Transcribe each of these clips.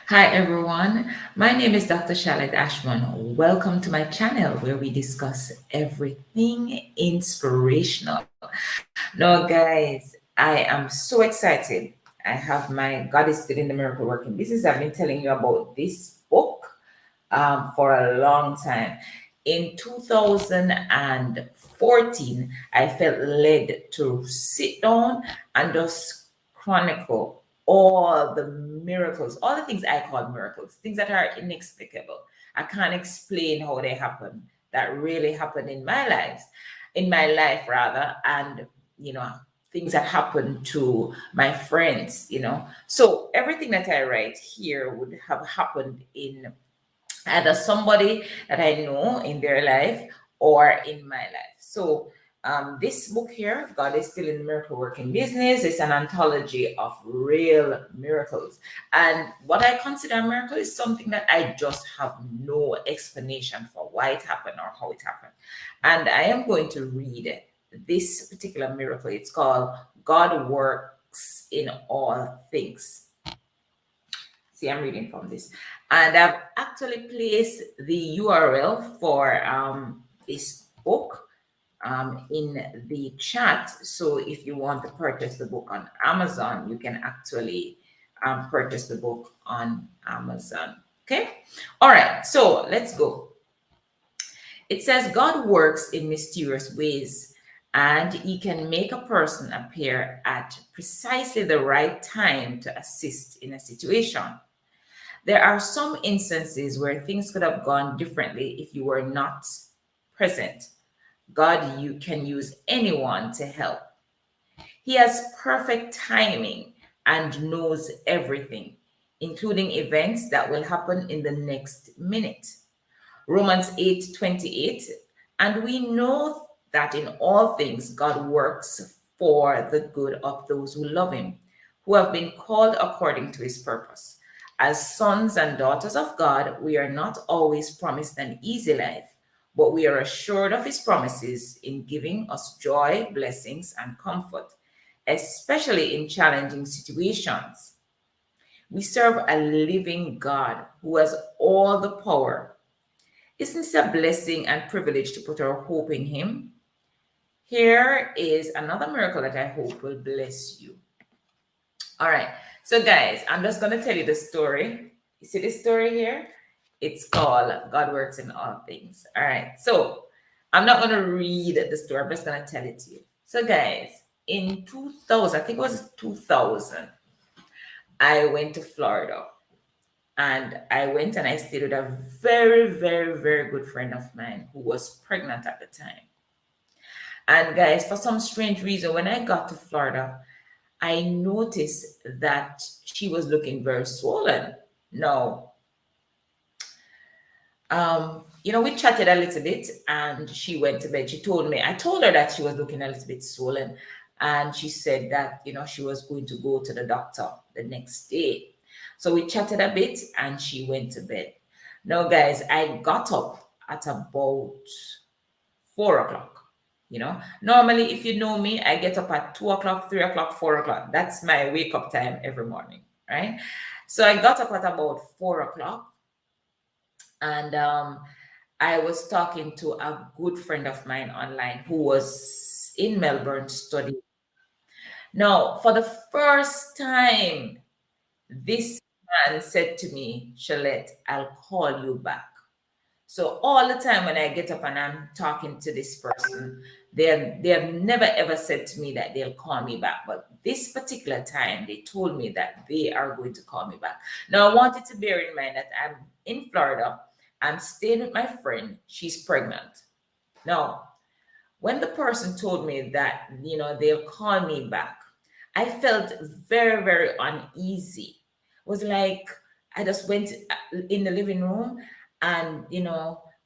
Hi everyone, my name is Dr. Charlotte Ashman. Welcome to my channel where we discuss everything inspirational. Now, guys, I am so excited. I have my God is Still in the Miracle Working Business. I've been telling you about this book for a long time. In 2014, I felt led to sit down and just chronicle all the miracles, all the things I call miracles, things that are inexplicable. I can't explain how they happen, that really happened in my life rather, and you know, things that happen to my friends, So everything that I write here would have happened in either somebody that I know in their life or in my life. So this book here, God is Still in the Miracle Working Business, is an anthology of real miracles. And what I consider a miracle is something that I just have no explanation for why it happened or how it happened. And I am going to read this particular miracle. It's called God Works in All Things. See, I'm reading from this. And I've actually placed the URL for this book in the chat. So if you want to purchase the book on Amazon, you can actually purchase the book on Amazon. Okay. All right. So let's go. It says God works in mysterious ways, and he can make a person appear at precisely the right time to assist in a situation. There are some instances where things could have gone differently if you were not present. God you can use anyone to help. He has perfect timing and knows everything, including events that will happen in the next minute. Romans 8:28, and we know that in all things God works for the good of those who love him, who have been called according to his purpose. As sons and daughters of God, we are not always promised an easy life, but we are assured of his promises in giving us joy, blessings, and comfort, especially in challenging situations. We serve a living God who has all the power. Isn't it a blessing and privilege to put our hope in him? Here is another miracle that I hope will bless you. All right. So, guys, I'm just going to tell you the story. You see this story here? It's called God Works in All Things. All right. So, I'm not going to read the story. I'm just going to tell it to you. So, guys, in 2000, I think it was 2000, I went to Florida. And I went and I stayed with a very, very, very good friend of mine who was pregnant at the time. And guys, for some strange reason, when I got to Florida, I noticed that she was looking very swollen. Now, we chatted a little bit and she went to bed. She told me, I told her that she was looking a little bit swollen. And she said that, she was going to go to the doctor the next day. So we chatted a bit and she went to bed. Now, guys, I got up at about 4 o'clock. Normally, if you know me, I get up at 2 o'clock, 3 o'clock, 4 o'clock. That's my wake up time every morning, right? So I got up at about 4 o'clock, and I was talking to a good friend of mine online who was in Melbourne studying. Now, for the first time, this man said to me, Shalette, I'll call you back. So all the time when I get up and I'm talking to this person, they have never ever said to me that they'll call me back. But this particular time, they told me that they are going to call me back. Now I wanted to bear in mind that I'm in Florida. I'm staying with my friend. She's pregnant. Now, when the person told me that, they'll call me back, I felt very, very uneasy. It was like I just went in the living room and,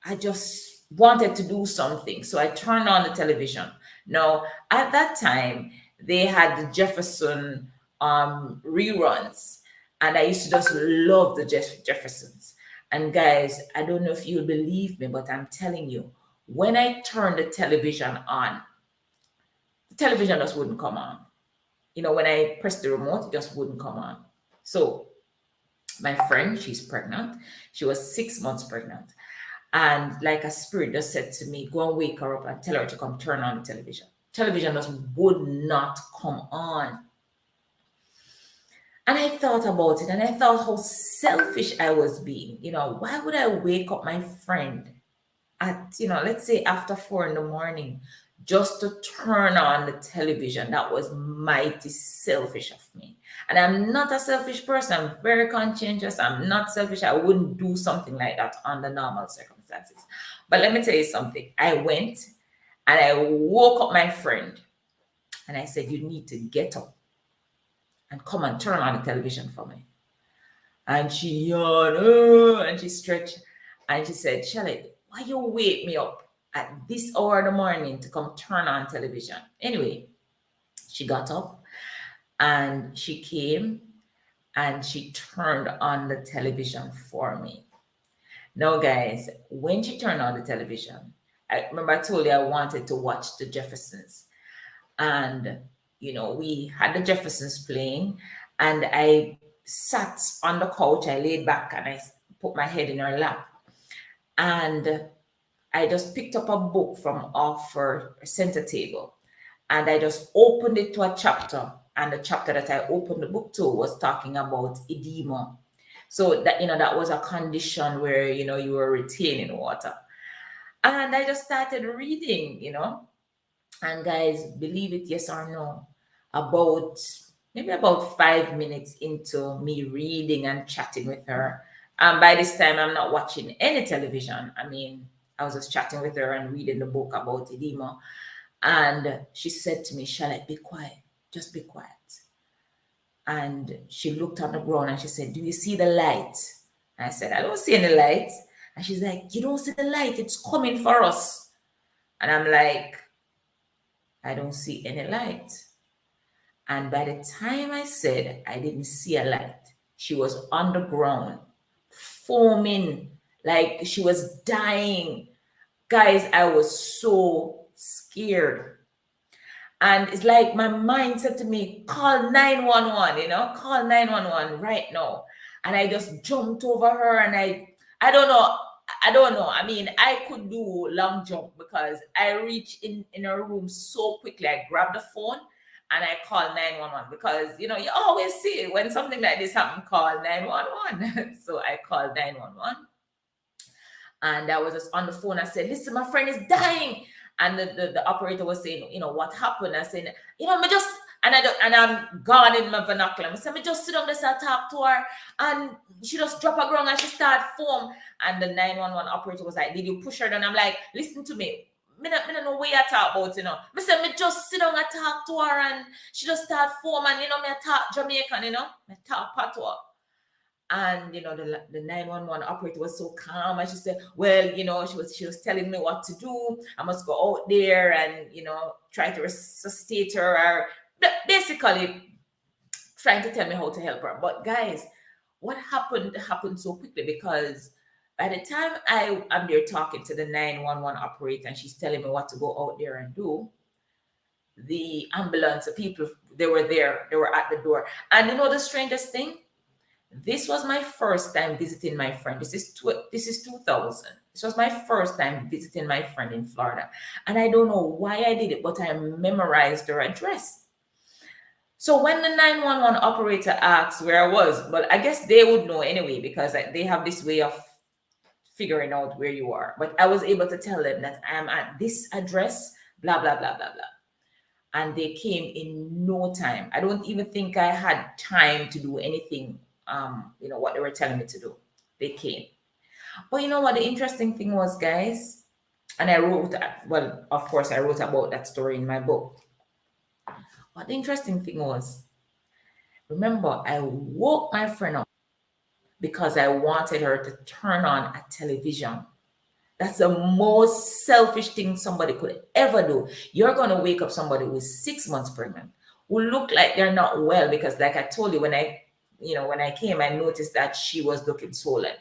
I just wanted to do something. So I turned on the television. Now, at that time, they had the Jefferson reruns, and I used to just love the Jeffersons. And guys, I don't know if you'll believe me, but I'm telling you, when I turned the television on, the television just wouldn't come on. When I pressed the remote, it just wouldn't come on. So My friend, she's pregnant. She was 6 months pregnant. And like a spirit just said to me, go and wake her up and tell her to come turn on the television. Television just would not come on. And I thought about it and I thought how selfish I was being. Why would I wake up my friend at, let's say after 4 in the morning just to turn on the television? That was mighty selfish of me. And I'm not a selfish person. I'm very conscientious. I'm not selfish. I wouldn't do something like that under normal circumstances. But let me tell you something. I went and I woke up my friend and I said, you need to get up and come and turn on the television for me. And she yawned and she stretched and she said, Charlotte, why you wake me up at this hour in the morning to come turn on television? Anyway, she got up and she came and she turned on the television for me. Now, guys, when she turned on the television, I remember I told you I wanted to watch the Jeffersons. And, we had the Jeffersons playing and I sat on the couch. I laid back and I put my head in her lap. And I just picked up a book from off her center table and I just opened it to a chapter. And the chapter that I opened the book to was talking about edema. So that, that was a condition where, you were retaining water. And I just started reading, and guys, believe it, yes or no, maybe about 5 minutes into me reading and chatting with her. And by this time, I'm not watching any television. I mean, I was just chatting with her and reading the book about edema. And she said to me, Charlotte, be quiet. Just be quiet. And she looked on the ground and she said, do you see the light? And I said, I don't see any light. And she's like, you don't see the light. It's coming for us. And I'm like, I don't see any light. And by the time I said I didn't see a light, she was on the ground, foaming, like she was dying. Guys, I was so scared. And it's like my mind said to me, call 911, call 911 right now. And I just jumped over her and I don't know. I mean, I could do long jump because I reached in her room so quickly. I grabbed the phone and I called 911 because, you always see when something like this happens, call 911. So I called 911 and I was just on the phone. I said, listen, my friend is dying. And the operator was saying, what happened? I said, me just, and I'm gone in my vernacular. I said, me just sit down there and talk to her. And she just drop her ground and she start foam. And the 911 operator was like, did you push her down? I'm like, listen to me. Me not know what you talk about, I said, me just sit down and talk to her and she just start foam. And, me I talk Jamaican, me talk patois. And the 911 operator was so calm, and she said, well, she was telling me what to do. I must go out there and try to resuscitate her, or basically trying to tell me how to help her. But guys, what happened so quickly, because by the time I'm there talking to the 911 operator and she's telling me what to go out there and do, the ambulance, the people, they were there, they were at the door. And the strangest thing, this was my first time visiting my friend. This is 2000. This was my first time visiting my friend in Florida. And I don't know why I did it, but I memorized her address. So when the 911 operator asked where I was, well, I guess they would know anyway, because they have this way of figuring out where you are. But I was able to tell them that I am at this address, blah, blah, blah, blah, blah. And they came in no time. I don't even think I had time to do anything, what they were telling me to do. They came. But you know what the interesting thing was, guys? And I wrote, well, of course, I wrote about that story in my book. What the interesting thing was, remember, I woke my friend up because I wanted her to turn on a television. That's the most selfish thing somebody could ever do. You're going to wake up somebody who's 6 months pregnant, who look like they're not well, because like I told you, when I came, I noticed that she was looking swollen.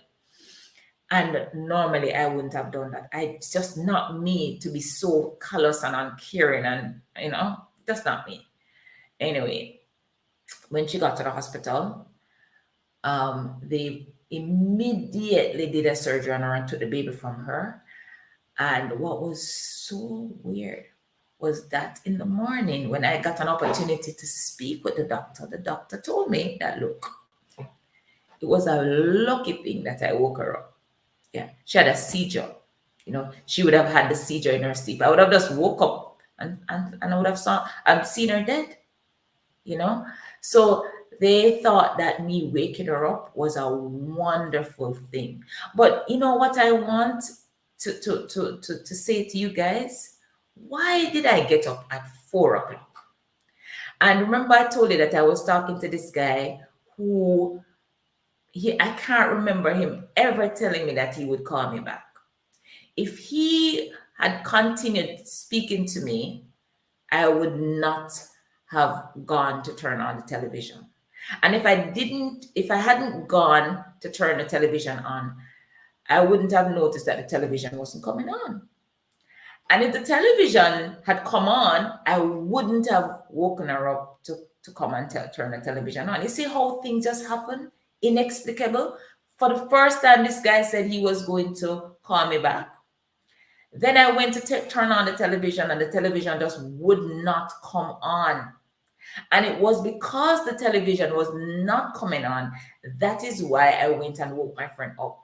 And normally I wouldn't have done that. It's just not me to be so callous and uncaring, and that's not me. Anyway, when she got to the hospital, They immediately did a surgery on her and took the baby from her. And what was so weird was that in the morning, when I got an opportunity to speak with the doctor told me that, look, it was a lucky thing that I woke her up. Yeah, she had a seizure. She would have had the seizure in her sleep. I would have just woke up and I would have seen her dead. So they thought that me waking her up was a wonderful thing. But you know what I want to say to you guys? Why did I get up at 4 o'clock? And remember, I told you that I was talking to this guy who I can't remember him ever telling me that he would call me back. If he had continued speaking to me, I would not have gone to turn on the television. And if I hadn't gone to turn the television on, I wouldn't have noticed that the television wasn't coming on. And if the television had come on, I wouldn't have woken her up to come and turn the television on. You see how things just happen? Inexplicable. For the first time, this guy said he was going to call me back. Then I went to turn on the television and the television just would not come on. And it was because the television was not coming on. That is why I went and woke my friend up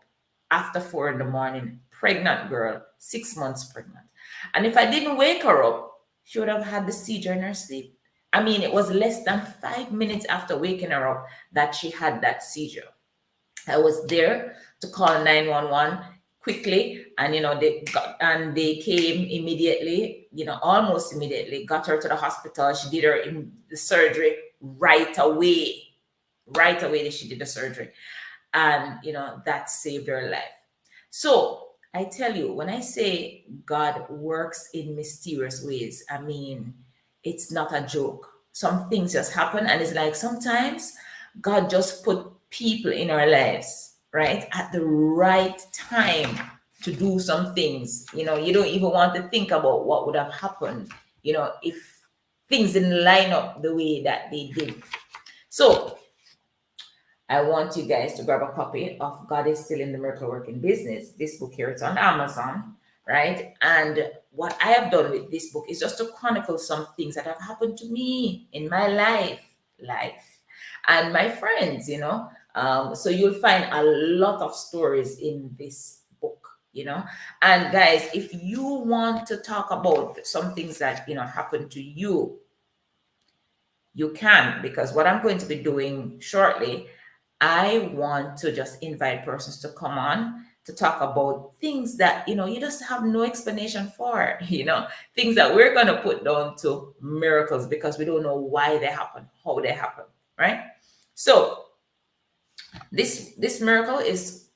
after 4 in the morning. Pregnant girl, 6 months pregnant. And if I didn't wake her up, she would have had the seizure in her sleep. I mean, it was less than 5 minutes after waking her up that she had that seizure. I was there to call 911 quickly, and they came immediately, almost immediately, got her to the hospital. She did the surgery right away. Right away, she did the surgery, and that saved her life. So I tell you, when I say God works in mysterious ways, I mean, it's not a joke. Some things just happen, and it's like sometimes God just put people in our lives, right, at the right time to do some things. You don't even want to think about what would have happened, if things didn't line up the way that they did. So I want you guys to grab a copy of God is Still in the Miracle Working Business. This book here, it's on Amazon, right? And what I have done with this book is just to chronicle some things that have happened to me in my life, and my friends, so you'll find a lot of stories in this book, and guys, if you want to talk about some things that happened to you, you can, because what I'm going to be doing shortly, I want to just invite persons to come on to talk about things that you just have no explanation for, things that we're going to put down to miracles because we don't know why they happen, how they happen, right? So this miracle is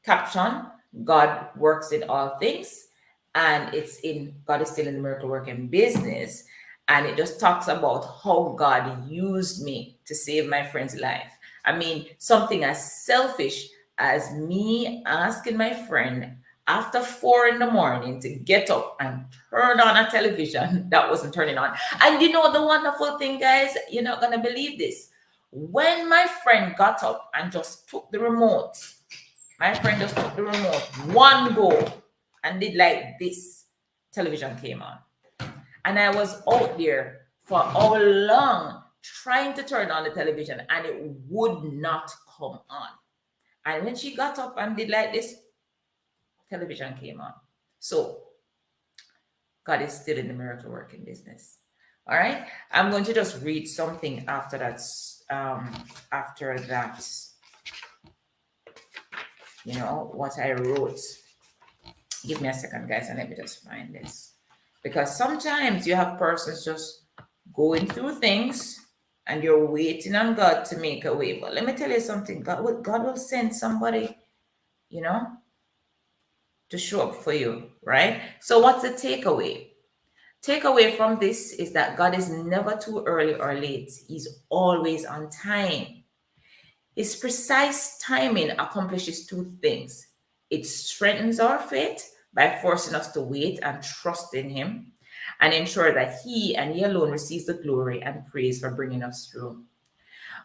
captioned God Works in All Things, and it's in God is Still in the Miracle Working Business, and it just talks about how God used me to save my friend's life. I mean, something as selfish as me asking my friend after 4 in the morning to get up and turn on a television that wasn't turning on. And the wonderful thing, guys, you're not going to believe this. When my friend got up and just took the remote, one go and did like this, television came on. And I was out there for how long trying to turn on the television and it would not come on. And when she got up and did like this, television came on. So God is still in the miracle working business. All right. I'm going to just read something after that. What I wrote. Give me a second, guys, and let me just find this. Because sometimes you have persons just going through things and you're waiting on God to make a way. But let me tell you something. God will send somebody, to show up for you, right? So what's the takeaway? Takeaway from this is that God is never too early or late. He's always on time. His precise timing accomplishes two things. It strengthens our faith by forcing us to wait and trust in him and ensure that he and he alone receives the glory and praise for bringing us through.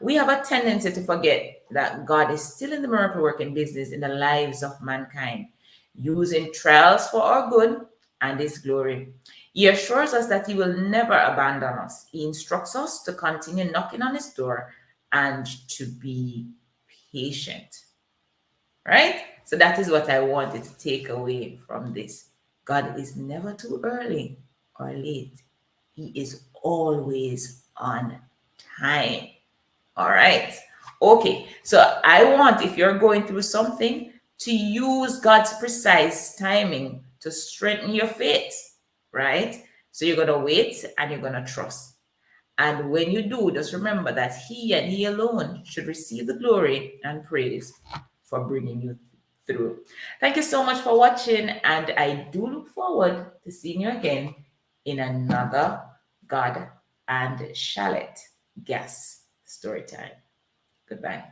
We have a tendency to forget that God is still in the miracle working business in the lives of mankind, using trials for our good and His glory. He assures us that He will never abandon us. He instructs us to continue knocking on His door and to be patient. Right? So that is what I wanted to take away from this. God is never too early or late. He is always on time. All right. Okay. So I want, if you're going through something, to use God's precise timing to strengthen your faith. Right? So you're going to wait and you're going to trust. And when you do, just remember that He and He alone should receive the glory and praise for bringing you through. Thank you so much for watching, and I do look forward to seeing you again in another God and Shallot Gas story time. Goodbye.